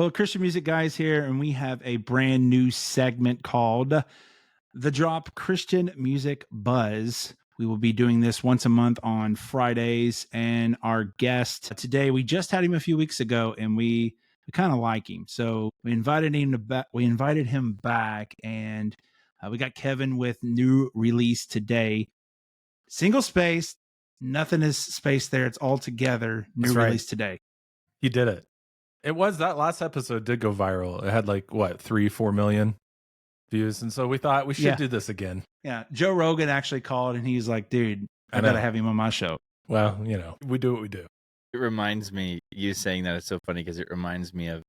So Christian Music Guys here, and we have a brand new segment called The Drop Christian Music Buzz. We will be doing this once a month on Fridays, and our guest today, we just had him a few weeks ago, and we kind of like him. So we invited him back, and we got Kevin with New Release Today. Single space, nothing is spaced there. It's all together. New Release Today. He did it. It was that last episode did go viral. It had like what 3-4 million views, and so we thought we should do this again. Yeah, Joe Rogan actually called, and he's like, "Dude, I gotta have him on my show." Well, you know, we do what we do. It reminds me, you saying that is so funny because it reminds me of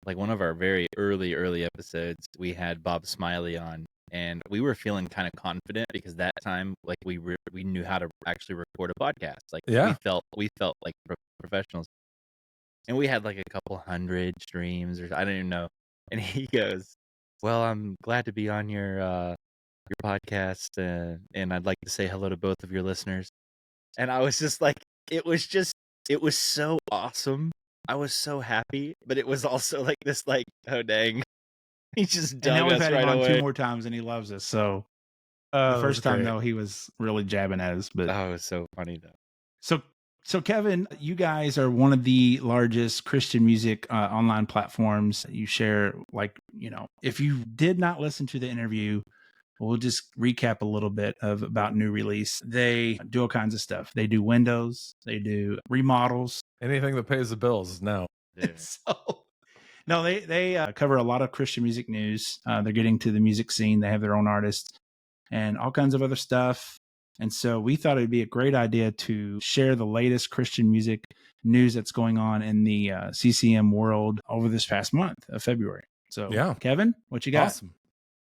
like one of our very early episodes. We had Bob Smiley on, and we were feeling kind of confident because that time, like we knew how to actually record a podcast. Like we felt like professionals. And we had like a couple hundred streams, or I don't even know. And he goes, "Well, I'm glad to be on your podcast, and I'd like to say hello to both of your listeners." And I was just like, it was so awesome. I was so happy, but it was also like this, like, oh dang, he just dug us right away. 2 more times, and he loves us. So the first time though, he was really jabbing at us. But it was so funny though. So Kevin, you guys are one of the largest Christian music online platforms. You share, like, you know, if you did not listen to the interview, we'll just recap a little bit about New Release. They do all kinds of stuff. They do windows. They do remodels. Anything that pays the bills now. They cover a lot of Christian music news. They're getting to the music scene. They have their own artists and all kinds of other stuff. And so we thought it'd be a great idea to share the latest Christian music news that's going on in the CCM world over this past month of February. So, Kevin, what you got? Awesome.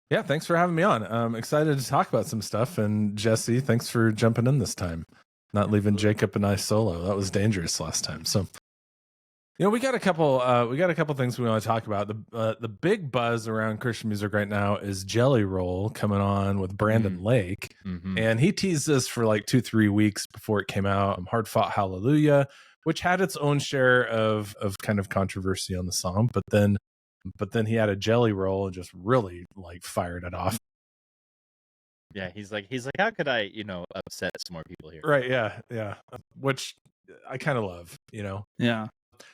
Yeah, thanks for having me on. I'm excited to talk about some stuff. And Jesse, thanks for jumping in this time, not leaving Jacob and I solo. That was dangerous last time. So, you know, we got a couple things we want to talk about. The big buzz around Christian music right now is Jelly Roll coming on with Brandon Lake, and he teased this for like 2-3 weeks before it came out. Hard Fought Hallelujah, which had its own share of kind of controversy on the song, but then he had a Jelly Roll and just really like fired it off. Yeah, he's like, how could I, upset some more people here? Right? Yeah. Which I kind of love, Yeah.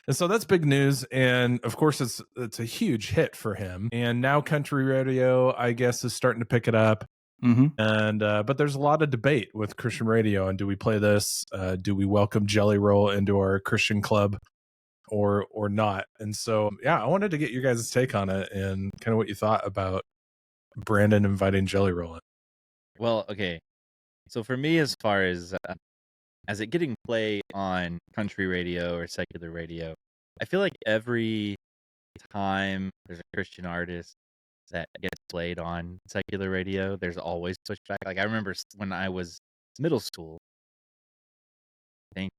And so that's big news, and of course it's a huge hit for him. And now country radio, I guess, is starting to pick it up. And but there's a lot of debate with Christian radio. And do we play this? Do we welcome Jelly Roll into our Christian club, or not? And so I wanted to get your guys' take on it and kind of what you thought about Brandon inviting Jelly Roll in. Well, okay. So for me, as far as it getting play on country radio or secular radio, I feel like every time there's a Christian artist that gets played on secular radio, there's always pushback. Like I remember when I was middle school, I think,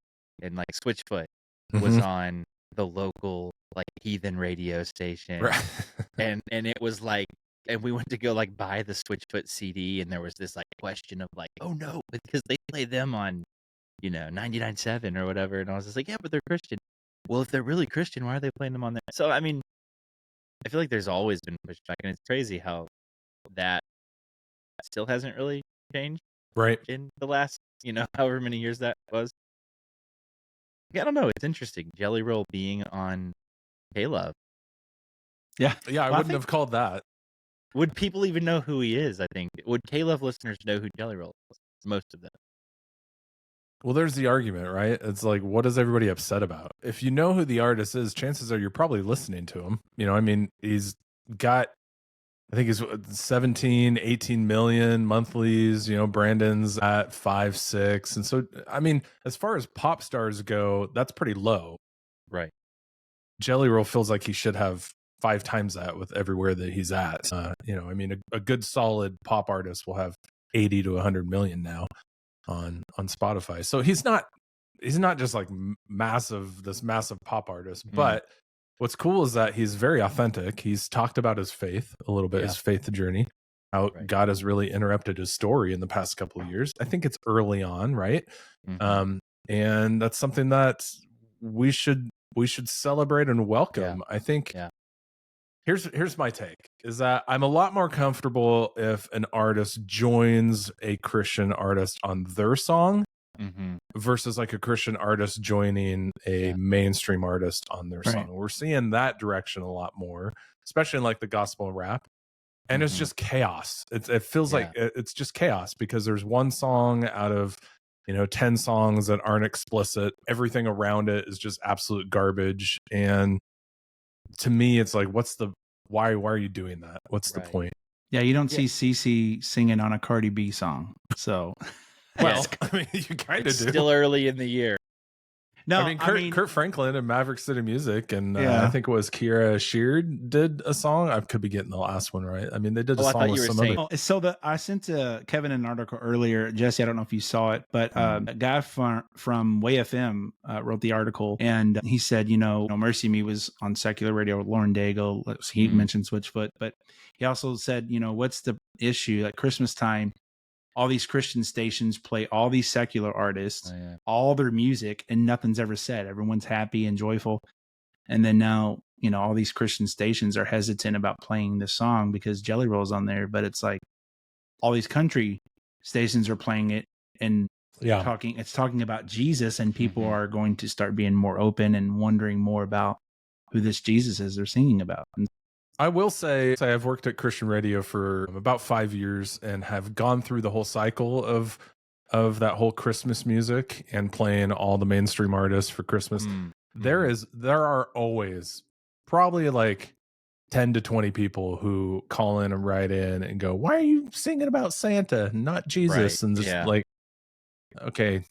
and like Switchfoot was on the local like heathen radio station, right. and it was like, and we went to go like buy the Switchfoot CD, and there was this like question of like, oh no, because they play them on 99.7 or whatever. And I was just like, yeah, but they're Christian. Well, if they're really Christian, why are they playing them on there? So, I mean, I feel like there's always been pushback, and it's crazy how that still hasn't really changed. Right. In the last, however many years that was. Yeah, I don't know. It's interesting. Jelly Roll being on K-Love. Yeah, I wouldn't have called that. Would people even know who he is, I think? Would K-Love listeners know who Jelly Roll is? Most of them. Well, there's the argument, right? It's like, what is everybody upset about? If you know who the artist is, chances are you're probably listening to him. I mean, he's got, I think he's 17, 18 million monthlies. Brandon's at 5, 6. And so, I mean, as far as pop stars go, that's pretty low. Right. Jelly Roll feels like he should have 5 times that with everywhere that he's at. I mean, a good solid pop artist will have 80 to 100 million now on Spotify. So he's not just like this massive pop artist, but what's cool is that he's very authentic. He's talked about his faith a little bit, his faith journey, how God has really interrupted his story in the past couple of years. I think it's early on, right? And that's something that we should we should celebrate and welcome. I think here's my take, is that I'm a lot more comfortable if an artist joins a Christian artist on their song versus like a Christian artist joining a mainstream artist on their song. We're seeing that direction a lot more, especially in like the gospel rap. And it's just chaos. It feels like it's just chaos because there's one song out of 10 songs that aren't explicit. Everything around it is just absolute garbage. And to me, it's like, why are you doing that? What's the point? Yeah, you don't see CeCe singing on a Cardi B song. So, well, I mean, you kind of do. Still early in the year. No, I mean, Kurt Franklin and Maverick City Music, and I think it was Kira Sheard did a song. I could be getting the last one right. I mean, they did a song with some other. So I sent Kevin an article earlier. Jesse, I don't know if you saw it, but a guy from Way FM wrote the article, and he said, Mercy Me was on secular radio with Lauren Daigle. He mentioned Switchfoot, but he also said, what's the issue at Christmas time? All these Christian stations play all these secular artists, all their music, and nothing's ever said. Everyone's happy and joyful. And then now, all these Christian stations are hesitant about playing this song because Jelly Roll's on there. But it's like all these country stations are playing it and talking about Jesus, and people are going to start being more open and wondering more about who this Jesus is they're singing about. I will say I've worked at Christian radio for about 5 years and have gone through the whole cycle of that whole Christmas music and playing all the mainstream artists for Christmas. There are always probably like 10 to 20 people who call in and write in and go, "Why are you singing about Santa, not Jesus?" And just like, okay,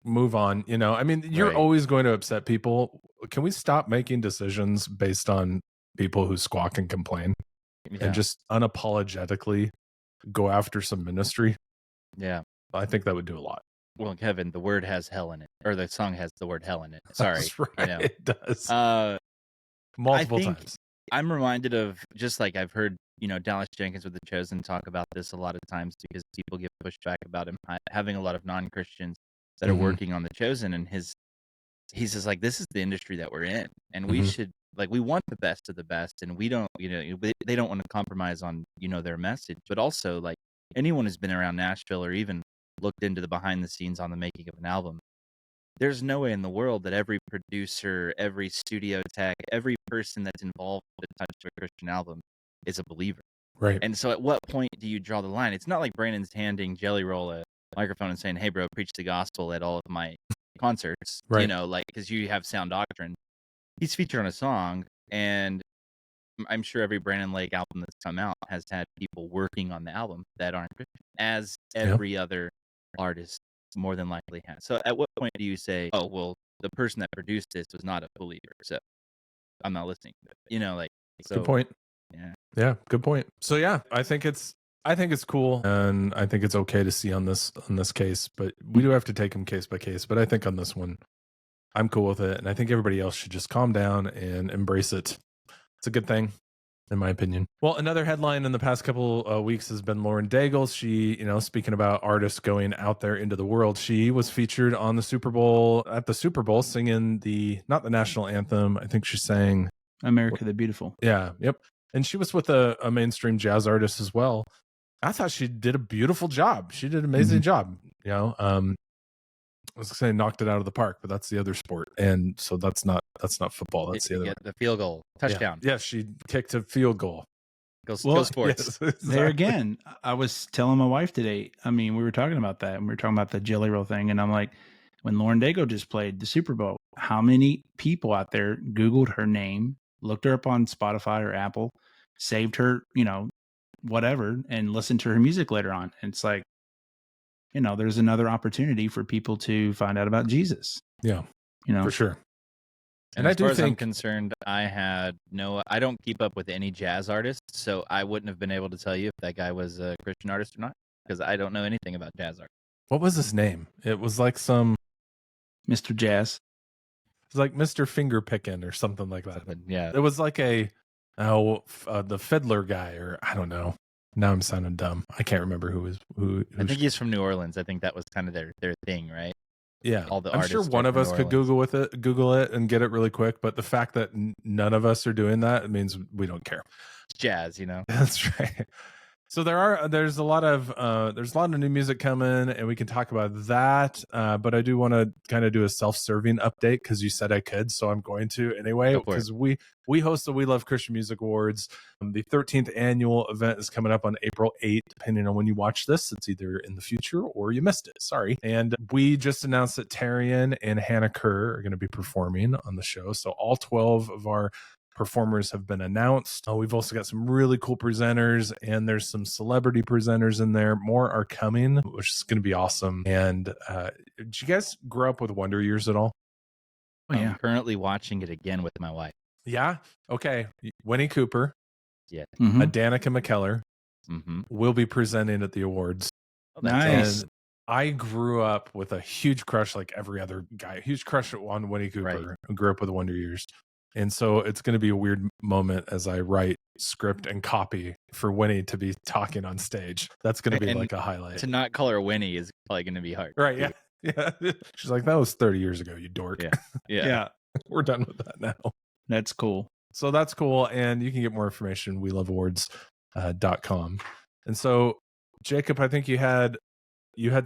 move on. I mean, you're always going to upset people. Can we stop making decisions based on people who squawk and complain and just unapologetically go after some ministry? I think that would do a lot. Well, Kevin, the word has hell in it, or the song has the word hell in it. Sorry. That's right. It does. Multiple times. I'm reminded of, just like I've heard, Dallas Jenkins with The Chosen talk about this a lot of times because people give pushback about him having a lot of non-Christians that are working on The Chosen, and he's just like, this is the industry that we're in, and we should, like, we want the best of the best, and we don't, they don't want to compromise on, their message. But also, like, anyone who's been around Nashville or even looked into the behind the scenes on the making of an album, there's no way in the world that every producer, every studio tech, every person that's involved with a touch of a Christian album is a believer. Right. And so at what point do you draw the line? It's not like Brandon's handing Jelly Roll a microphone and saying, "Hey, bro, preach the gospel at all of my concerts," like, because you have sound doctrine. He's featured on a song, and I'm sure every Brandon Lake album that's come out has had people working on the album that aren't Christian, as every other artist more than likely has. So at what point do you say, "Oh, well, the person that produced this was not a believer, so I'm not listening to it"? So, good point. Yeah, good point. So I think it's cool, and I think it's okay to see on this case, but we do have to take them case by case. But I think on this one, I'm cool with it, and I think everybody else should just calm down and embrace it. It's a good thing, in my opinion. Well, another headline in the past couple weeks has been Lauren Daigle. She, speaking about artists going out there into the world, she was featured on the Super Bowl, singing not the national anthem. I think she sang America the Beautiful. Yeah. Yep. And she was with a mainstream jazz artist as well. I thought she did a beautiful job. She did an amazing job. I was saying knocked it out of the park, but that's the other sport, and so that's not football. That's the other one. The field goal, touchdown. Yeah, she kicked a field goal. Go sports. Yes, exactly. There again, I was telling my wife today. I mean, we were talking about that, and we were talking about the Jelly Roll thing, and I'm like, when Lauren Daigle just played the Super Bowl, how many people out there Googled her name, looked her up on Spotify or Apple, saved her, whatever, and listened to her music later on? And it's like, there's another opportunity for people to find out about Jesus. Yeah, for sure. And as far as I'm concerned, I don't keep up with any jazz artists, so I wouldn't have been able to tell you if that guy was a Christian artist or not, because I don't know anything about jazz art. What was his name? It was like some Mr. Jazz. It was like Mr. Finger Pickin' or something like that. Yeah. It was like the fiddler guy, or I don't know. Now I'm sounding dumb. I can't remember who. I think he's from New Orleans. I think that was kind of their thing, right? Yeah, all the I'm sure artists one are of from us New could Orleans. Google it and get it really quick. But the fact that none of us are doing that, it means we don't care. It's jazz, That's right. So there's a lot of new music coming, and we can talk about that. But I do want to kind of do a self-serving update because you said I could, so I'm going to anyway. Go for it. Because we host the We Love Christian Music Awards. The 13th annual event is coming up on April 8th. Depending on when you watch this, it's either in the future or you missed it. Sorry. And we just announced that Tarian and Hannah Kerr are going to be performing on the show. So all 12 of our performers have been announced. We've also got some really cool presenters, and there's some celebrity presenters in there. More are coming, which is going to be awesome. And did you guys grow up with Wonder Years at all? Oh, yeah. I'm currently watching it again with my wife. Yeah. Okay. Winnie Cooper, Yeah. Mhm. Danica McKellar Mm-hmm. will be presenting at the awards. Oh, that's Nice. awesome. And I grew up with a huge crush, like every other guy, a huge crush on Winnie Cooper, Right. who grew up with Wonder Years. And so it's going to be a weird moment as I write script and copy for Winnie to be talking on stage. That's going to be And like a highlight. To not call her Winnie is probably going to be hard. Right. Yeah. Yeah. She's like, that was 30 years ago, you dork. Yeah. Yeah. We're done with that now. That's cool. So that's cool. And you can get more information, weloveawards.com. And so, Jacob, I think you had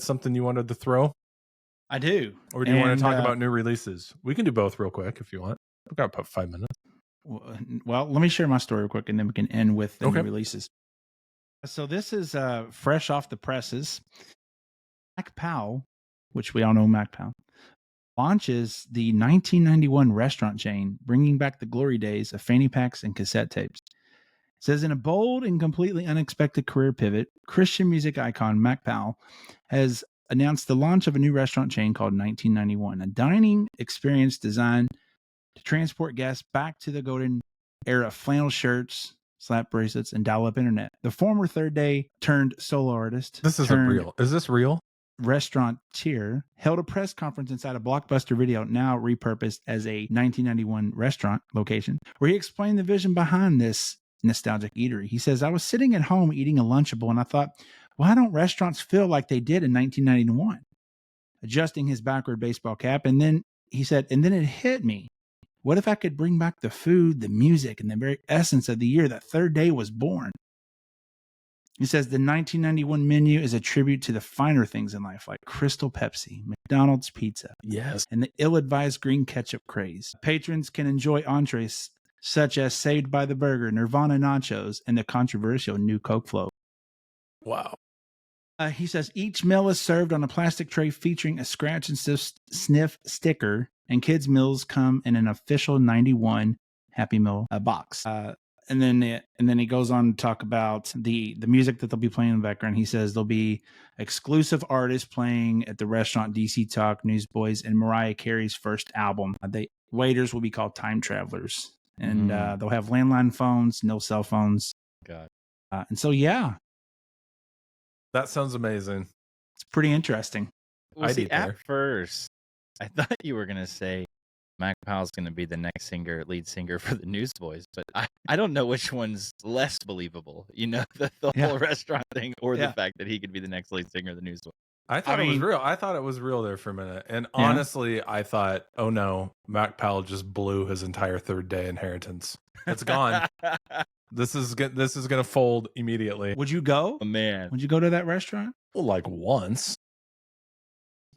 something you wanted to throw, I do. or do you want And, to talk about new releases? We can do both real quick if you want. We've got about 5 minutes. Well, let me share my story real quick, and then we can end with the Okay. new releases. So this is fresh off the presses. Mac Powell, which we all know Mac Powell, launches the 1991 restaurant chain, bringing back the glory days of fanny packs and cassette tapes. It says, in a bold and completely unexpected career pivot, Christian music icon Mac Powell has announced the launch of a new restaurant chain called 1991, a dining experience designed to transport guests back to the golden era of flannel shirts, slap bracelets, and dial-up internet. The former Third Day turned solo artist, This isn't turned real. Is this real? restaurateur, held a press conference inside a Blockbuster Video, now repurposed as a 1991 restaurant location, where he explained the vision behind this nostalgic eatery. He says, I was sitting at home eating a Lunchable, and I thought, why don't restaurants feel like they did in 1991? Adjusting his backward baseball cap, and then he said, and then it hit me. What if I could bring back the food, the music, and the very essence of the year that Third Day was born? He says the 1991 menu is a tribute to the finer things in life, like Crystal Pepsi, McDonald's pizza, Yes. and the ill-advised green ketchup craze. Patrons can enjoy entrees such as Saved by the Burger, Nirvana Nachos, and the controversial new Coke Float. Wow. He says each meal is served on a plastic tray featuring a scratch and sniff sticker, and kids' meals come in an official 91 Happy Meal box. And then he goes on to talk about the music that they'll be playing in the background. He says there'll be exclusive artists playing at the restaurant, DC Talk, Newsboys, and Mariah Carey's first album. Waiters will be called time travelers, and they'll have landline phones, no cell phones. God. And so, yeah, That sounds amazing. it's pretty interesting. Well, I'd see, eat there. at first, I thought you were going to say Mac Powell's going to be the next lead singer for the Newsboys, but I don't know which one's less believable. The Yeah. whole restaurant thing, or Yeah. the fact that he could be the next lead singer of the Newsboys. I thought it was mean- real. I thought it was real there for a minute. And Yeah. honestly, I thought, oh no, Mac Powell just blew his entire Third Day inheritance. It's gone. This is going to fold immediately. Would you go? Oh, man. Would you go to that restaurant? Well, like once.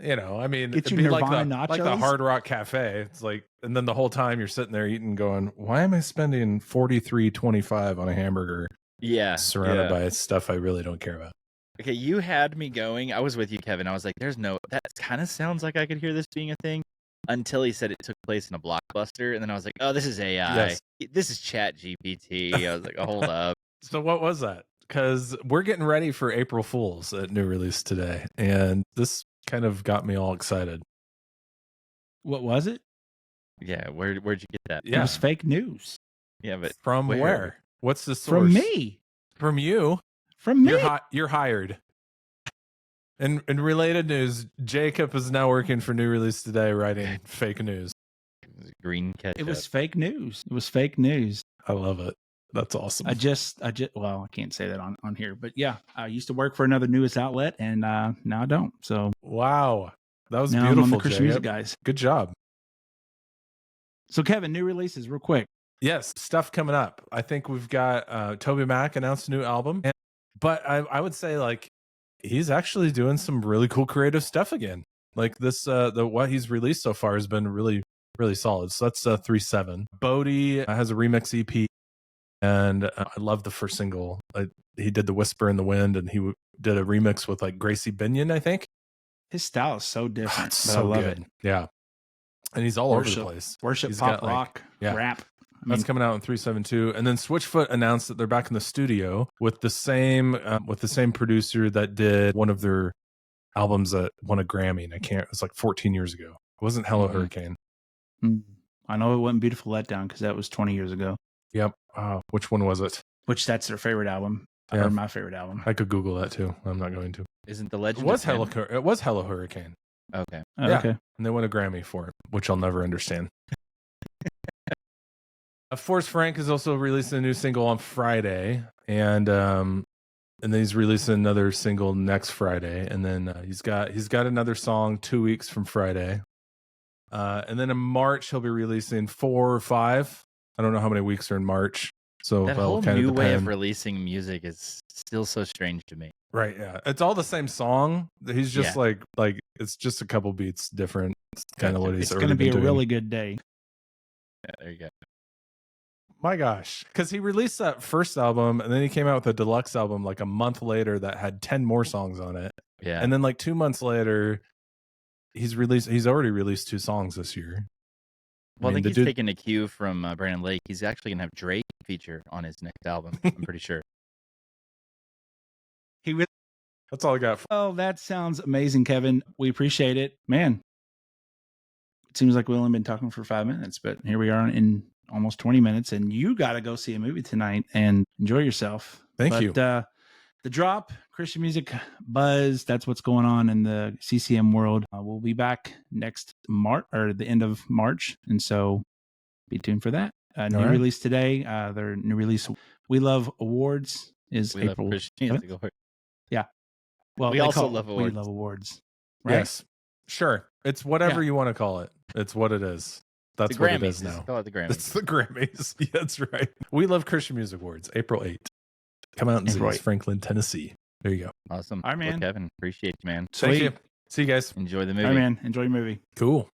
I mean, Get it'd you be like Nirvana the nachos? Hard Rock Cafe. It's like, and then the whole time you're sitting there eating, going, why am I spending $43.25 on a hamburger Yeah. surrounded by stuff I really don't care about? Okay, you had me going. I was with you, Kevin. I was like, that kind of sounds like I could hear this being a thing, until he said it took place in a Blockbuster. And then I was like, oh, this is AI. Yes. This is Chat GPT. I was like, oh, hold up. So what was that? Because we're getting ready for April Fools at New Release Today, and this kind of got me all excited. What was it? Yeah, where'd you get that? It was fake news. Yeah, but From where? where? What's the source? From me. From you. From me. You're hired. In related news, Jacob is now working for New Release Today, writing fake news. Green ketchup. It was fake news. It was fake news. I love it. That's awesome. Well, I can't say that on here, but yeah, I used to work for another news outlet, and now I don't. So Wow. That was Now I'm on beautiful, the Christian Jay. music guys. Good job. So Kevin, new releases real quick. Yes, stuff coming up. I think we've got Toby Mac announced a new album, but I would say like he's actually doing some really cool creative stuff again. Like this, what he's released so far has been really, really solid. So that's 3-7. Bodie has a remix EP, and I love the first single. He did the Whisper in the Wind, and he did a remix with like Gracie Binion, I think. His style is so different. It's but so I love good. it. Yeah, and he's all over the place. Worship, He's pop, got, like, rock, yeah. rap. That's coming out in 3/7/2, and then Switchfoot announced that they're back in the studio with the same producer that did one of their albums that won a Grammy. And it was like 14 years ago. It wasn't Hello Hurricane. I know it wasn't Beautiful Letdown because that was 20 years ago. Yep. Which one was it? Which that's their favorite album. Yeah. Or my favorite album. I could Google that too. I'm not going to. Isn't the Legend? It was Hello Hurricane. Okay. Oh, yeah. Okay. And they won a Grammy for it, which I'll never understand. Forrest Frank is also releasing a new single on Friday, and then he's releasing another single next Friday, and then he's got another song 2 weeks from Friday, and then in March he'll be releasing 4 or 5. I don't know how many weeks are in March, so That that'll whole kind new of way depend. of releasing music is still so strange to me. Right? Yeah, it's all the same song. He's just Yeah. like it's just a couple beats different. It's kind of what he's It's already going to be been a doing. really good day. Yeah, there you go. My gosh, because he released that first album and then he came out with a deluxe album like a month later that had 10 more songs on it. Yeah. And then like 2 months later, he's already released 2 songs this year. Well, I mean, think the he's dude- taking a cue from Brandon Lake. He's actually going to have Drake feature on his next album. I'm pretty sure. That's all I got. Oh, that sounds amazing, Kevin. We appreciate it. Man, it seems like we've only been talking for 5 minutes, but here we are in almost 20 minutes, and you got to go see a movie tonight and enjoy yourself. Thank you. The Drop, Christian Music Buzz, that's what's going on in the CCM world. We'll be back next March, or the end of March, and so be tuned for that. New right. release today. Their new release, We Love Awards, is We love April. Christian music. Yeah. Well, We they also call it love We awards. Love Awards. Right? Yes. Sure. It's whatever Yeah. you want to call it. It's what it is. That's The what Grammys. it is Just now. call it the Grammys. It's the Grammys. Yeah, that's right. We Love Christian Music Awards, April 8th. Come out in April zoos, 8th. Franklin, Tennessee. There you go. Awesome. All right, Well, man. Kevin, appreciate you, man. Thank Sweet. you. See you guys. Enjoy the All movie. right, man. Enjoy your movie. Cool.